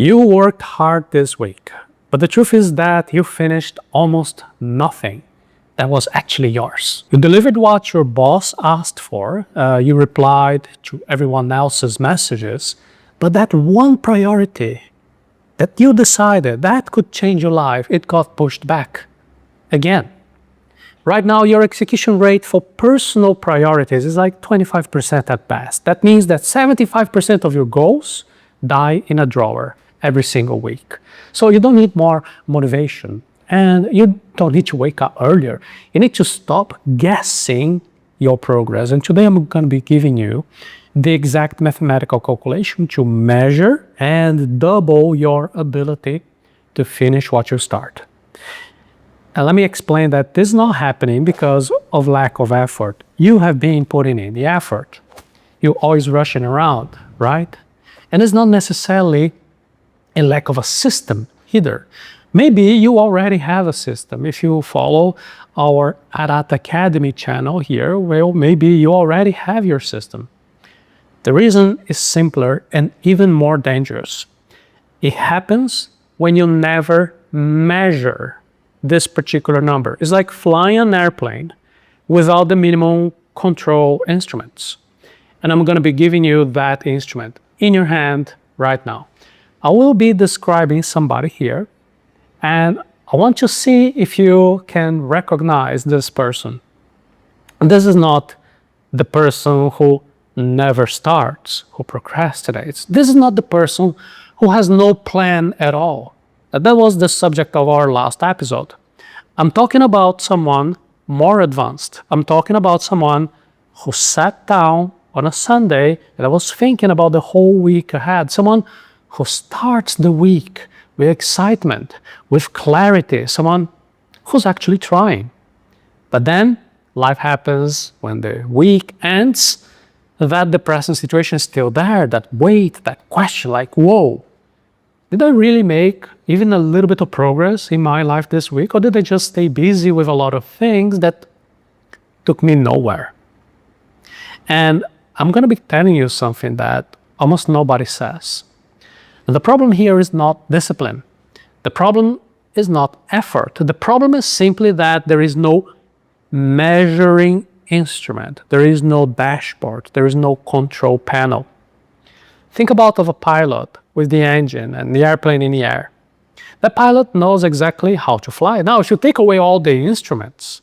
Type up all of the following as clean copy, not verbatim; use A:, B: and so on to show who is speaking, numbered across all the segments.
A: You worked hard this week, but the truth is that you finished almost nothing that was actually yours. You delivered what your boss asked for, you replied to everyone else's messages, but that one priority that you decided that could change your life, it got pushed back again. Right now, your execution rate for personal priorities is like 25% at best. That means that 75% of your goals die in a drawer every single week. So you don't need more motivation and you don't need to wake up earlier. You need to stop guessing your progress. And today I'm going to be giving you the exact mathematical calculation to measure and double your ability to finish what you start. And let me explain that this is not happening because of lack of effort. You have been putting in the effort. You're always rushing around, right? And it's not necessarily a lack of a system either. Maybe you already have a system. If you follow our Arat Academy channel here, well, maybe you already have your system. The reason is simpler and even more dangerous. It happens when you never measure this particular number. It's like flying an airplane without the minimum control instruments. And I'm going to be giving you that instrument in your hand right now. I will be describing somebody here, and I want to see if you can recognize this person. And this is not the person who never starts, who procrastinates. This is not the person who has no plan at all. That was the subject of our last episode. I'm talking about someone more advanced. I'm talking about someone who sat down on a Sunday and was thinking about the whole week ahead. Someone who starts the week with excitement, with clarity. Someone who's actually trying. But then life happens when the week ends. That depressing situation is still there, that weight, that question like, whoa, did I really make even a little bit of progress in my life this week? Or did I just stay busy with a lot of things that took me nowhere? And I'm going to be telling you something that almost nobody says. And the problem here is not discipline. The problem is not effort. The problem is simply that there is no measuring instrument. There is no dashboard. There is no control panel. Think about a pilot with the engine and the airplane in the air. The pilot knows exactly how to fly. Now, if you take away all the instruments,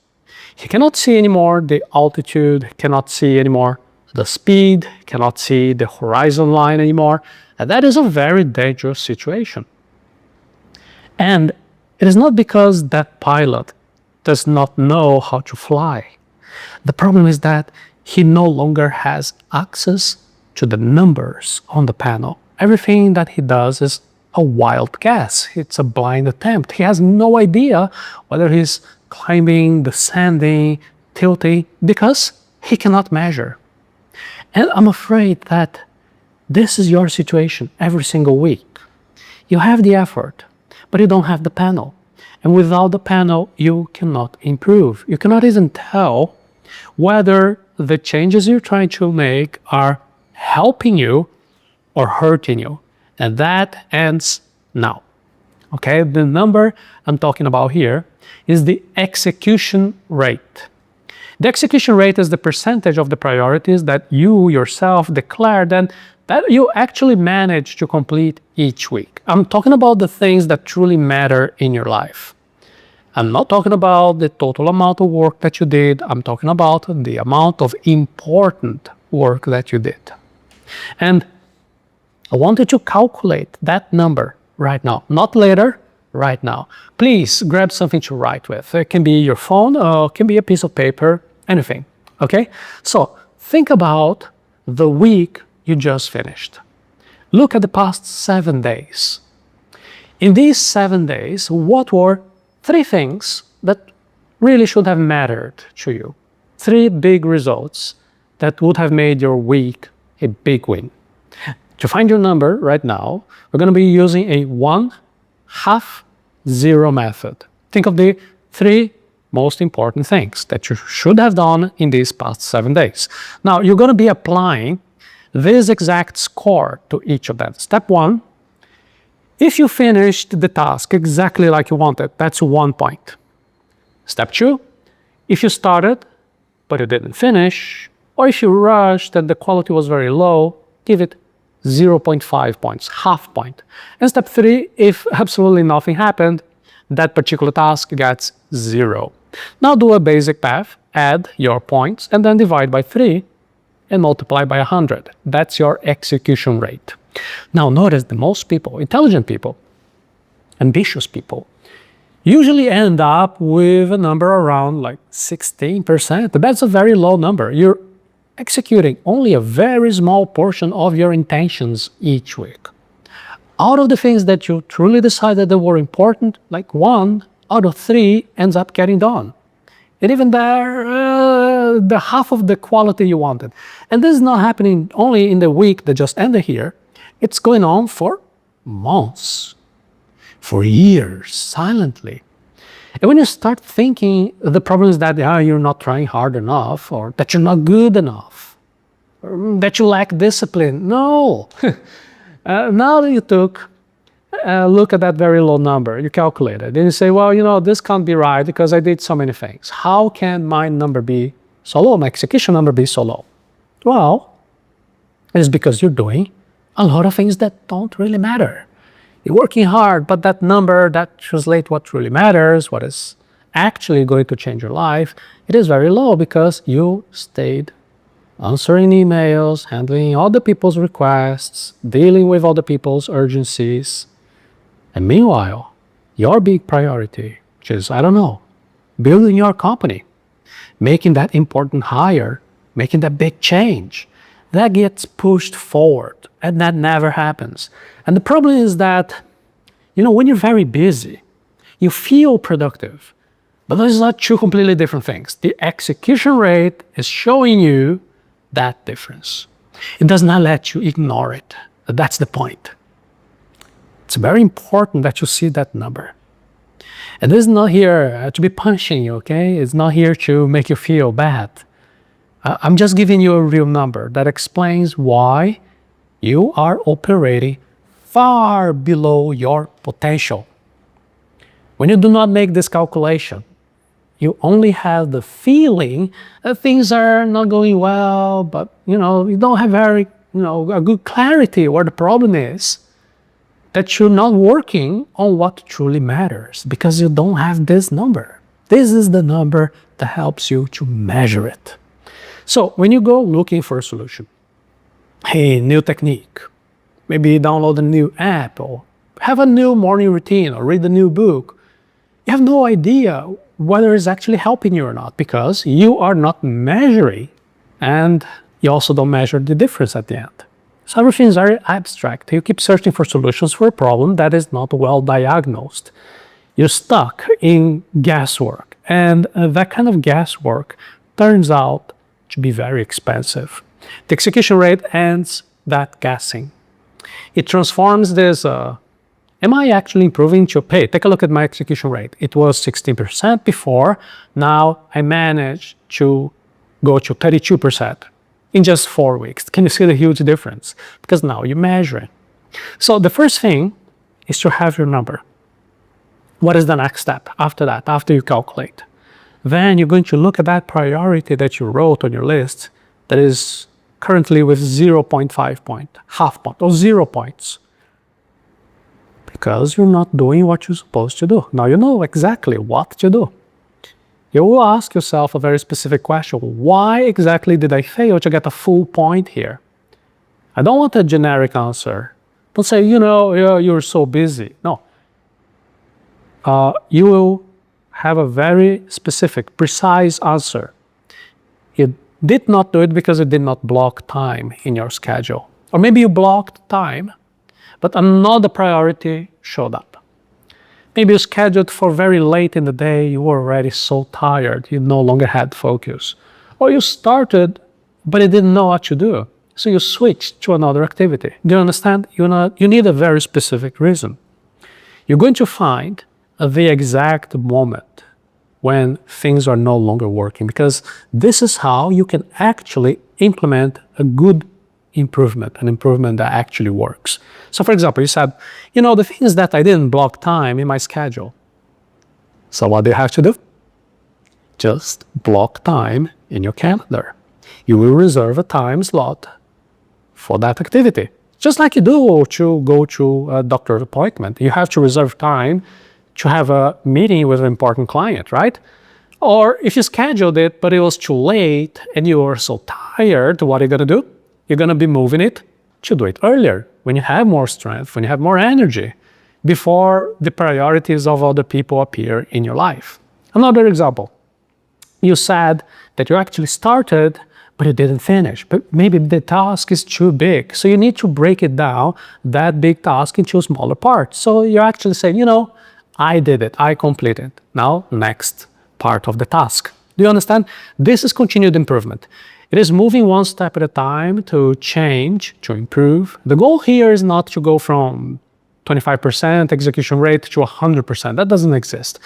A: he cannot see anymore the altitude, cannot see anymore the speed, cannot see the horizon line anymore. And that is a very dangerous situation. And it is not because that pilot does not know how to fly. The problem is that he no longer has access to the numbers on the panel. Everything that he does is a wild guess. It's a blind attempt. He has no idea whether he's climbing, descending, tilting, because he cannot measure. And I'm afraid that this is your situation every single week. You have the effort, but you don't have the panel. And without the panel, you cannot improve. You cannot even tell whether the changes you're trying to make are helping you or hurting you. And that ends now. Okay, the number I'm talking about here is the execution rate. The execution rate is the percentage of the priorities that you yourself declared and that you actually manage to complete each week. I'm talking about the things that truly matter in your life. I'm not talking about the total amount of work that you did. I'm talking about the amount of important work that you did. And I wanted to calculate that number right now, not later, right now. Please grab something to write with. It can be your phone, or it can be a piece of paper, anything, okay? So think about the week you just finished. Look at the past 7 days. In these 7 days, what were 3 things that really should have mattered to you? 3 big results that would have made your week a big win. To find your number right now, we're going to be using a 1/2-0 method. Think of the 3 most important things that you should have done in these past 7 days. Now, you're going to be applying this exact score to each of them. Step 1, If you finished the task exactly like you wanted, that's 1 point. Step 2, if you started but you didn't finish, or if you rushed and the quality was very low, give it 0.5 points, half point. And step 3, if absolutely nothing happened, that particular task gets 0. Now do a basic path, add your points, and then divide by 3 and multiply by 100. That's your execution rate. Now notice that most people, intelligent people, ambitious people, usually end up with a number around like 16%. That's a very low number. You're executing only a very small portion of your intentions each week. Out of the things that you truly decided that were important, like 1 out of 3 ends up getting done. And even there, the half of the quality you wanted. And this is not happening only in the week that just ended here. It's going on for months, for years, silently. And when you start thinking the problem is that you're not trying hard enough, or that you're not good enough, or that you lack discipline. No. Now that you took a look at that very low number, you calculate it, and you say, well, you know, this can't be right because I did so many things. How can my number be so low, my execution number be so low? Well, it's because you're doing a lot of things that don't really matter. You're working hard, but that number that translates what really matters, what is actually going to change your life, it is very low because you stayed answering emails, handling all the people's requests, dealing with all the people's urgencies. And meanwhile, your big priority, which is, I don't know, building your company, making that important hire, making that big change, that gets pushed forward, and that never happens. And the problem is that, you know, when you're very busy, you feel productive, but those are two completely different things. The execution rate is showing you that difference. It does not let you ignore it. That's the point. It's very important that you see that number. And this is not here to be punishing you, okay? It's not here to make you feel bad. I'm just giving you a real number that explains why you are operating far below your potential. When you do not make this calculation, you only have the feeling that things are not going well, but you don't have very, a good clarity where the problem is, that you're not working on what truly matters because you don't have this number. This is the number that helps you to measure it. So when you go looking for a solution, a new technique, maybe download a new app or have a new morning routine or read a new book, you have no idea whether it's actually helping you or not because you are not measuring, and you also don't measure the difference at the end. So everything is very abstract. You keep searching for solutions for a problem that is not well diagnosed. You're stuck in guesswork, and that kind of guesswork turns out to be very expensive. The execution rate ends that guessing. It transforms this, am I actually improving to pay? Take a look at my execution rate. It was 16% before. Now I managed to go to 32% in just 4 weeks. Can you see the huge difference? Because now you measure it. So the first thing is to have your number. What is the next step after that, after you calculate? Then you're going to look at that priority that you wrote on your list that is currently with 0.5 point, half point, or 0 points. Because you're not doing what you're supposed to do. Now you know exactly what to do. You will ask yourself a very specific question. Why exactly did I fail to get a full point here? I don't want a generic answer. Don't say, you're so busy. No. You will have a very specific, precise answer. You did not do it because you did not block time in your schedule. Or maybe you blocked time, but another priority showed up. Maybe you scheduled for very late in the day, you were already so tired, you no longer had focus. Or you started, but you didn't know what to do, so you switched to another activity. Do you understand? You need a very specific reason. You're going to find the exact moment when things are no longer working, because this is how you can actually implement a good improvement, an improvement that actually works. So for example, you said, the thing is that I didn't block time in my schedule. So what do you have to do? Just block time in your calendar. You will reserve a time slot for that activity. Just like you do to go to a doctor's appointment. You have to reserve time to have a meeting with an important client, right? Or if you scheduled it, but it was too late and you were so tired, what are you going to do? You're going to be moving it to do it earlier, when you have more strength, when you have more energy, before the priorities of other people appear in your life. Another example. You said that you actually started, but you didn't finish. But maybe the task is too big. So you need to break it down, that big task, into smaller parts. So you're actually saying, I did it, I completed. Now, next part of the task. Do you understand? This is continued improvement. It is moving one step at a time to change, to improve. The goal here is not to go from 25% execution rate to 100%. That doesn't exist.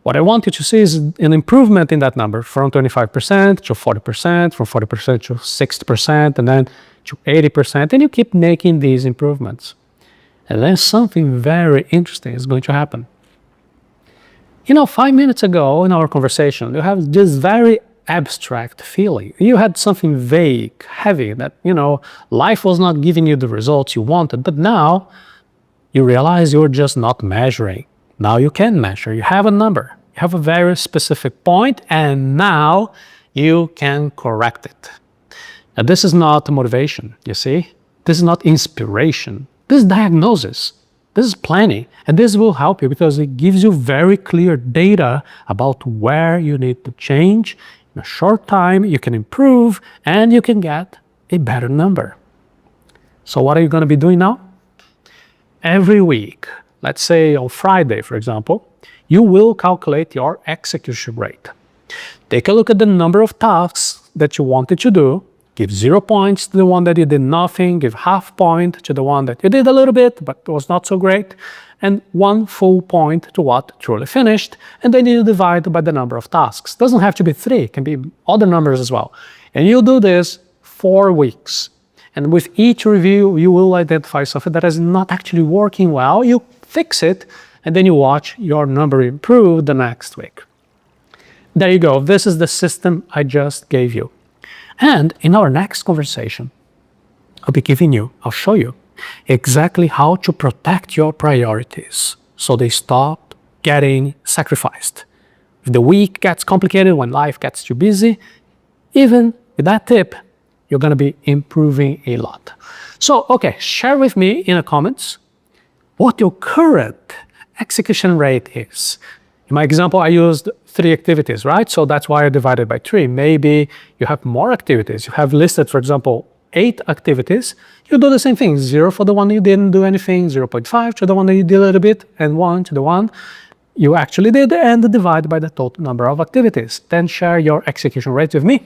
A: What I want you to see is an improvement in that number from 25% to 40%, from 40% to 60%, and then to 80%, and you keep making these improvements. And then something very interesting is going to happen. 5 minutes ago in our conversation, you have this very abstract feeling. You had something vague, heavy, that, life was not giving you the results you wanted, but now you realize you're just not measuring. Now you can measure. You have a number. You have a very specific point, and now you can correct it. Now, this is not motivation, you see? This is not inspiration. This is diagnosis. This is planning, and this will help you because it gives you very clear data about where you need to change. In a short time, you can improve, and you can get a better number. So what are you going to be doing now? Every week, let's say on Friday, for example, you will calculate your execution rate. Take a look at the number of tasks that you wanted to do. Give 0 points to the one that you did nothing, give half point to the one that you did a little bit, but was not so great, and 1 full point to what truly finished, and then you divide by the number of tasks. Doesn't have to be 3, it can be other numbers as well. And you'll do this 4 weeks. And with each review, you will identify something that is not actually working well, you fix it, and then you watch your number improve the next week. There you go, this is the system I just gave you. And in our next conversation, I'll show you exactly how to protect your priorities so they stop getting sacrificed. If the week gets complicated, when life gets too busy, even with that tip, you're going to be improving a lot. So, okay, share with me in the comments what your current execution rate is. In my example, I used 3 activities, right? So that's why I divided by 3. Maybe you have more activities. You have listed, for example, 8 activities. You do the same thing. 0 for the one you didn't do anything, 0.5 to the one that you did a little bit, and 1 to the one you actually did, and divide by the total number of activities. Then share your execution rate with me.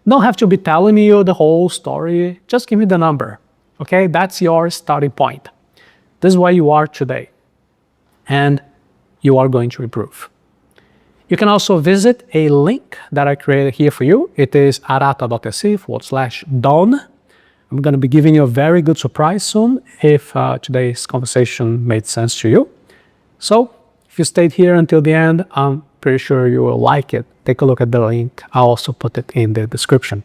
A: Don't have to be telling me the whole story. Just give me the number, okay? That's your starting point. This is where you are today. And you are going to improve. You can also visit a link that I created here for you. It is arata.se/done. I'm going to be giving you a very good surprise soon if today's conversation made sense to you. So if you stayed here until the end, I'm pretty sure you will like it. Take a look at the link. I'll also put it in the description.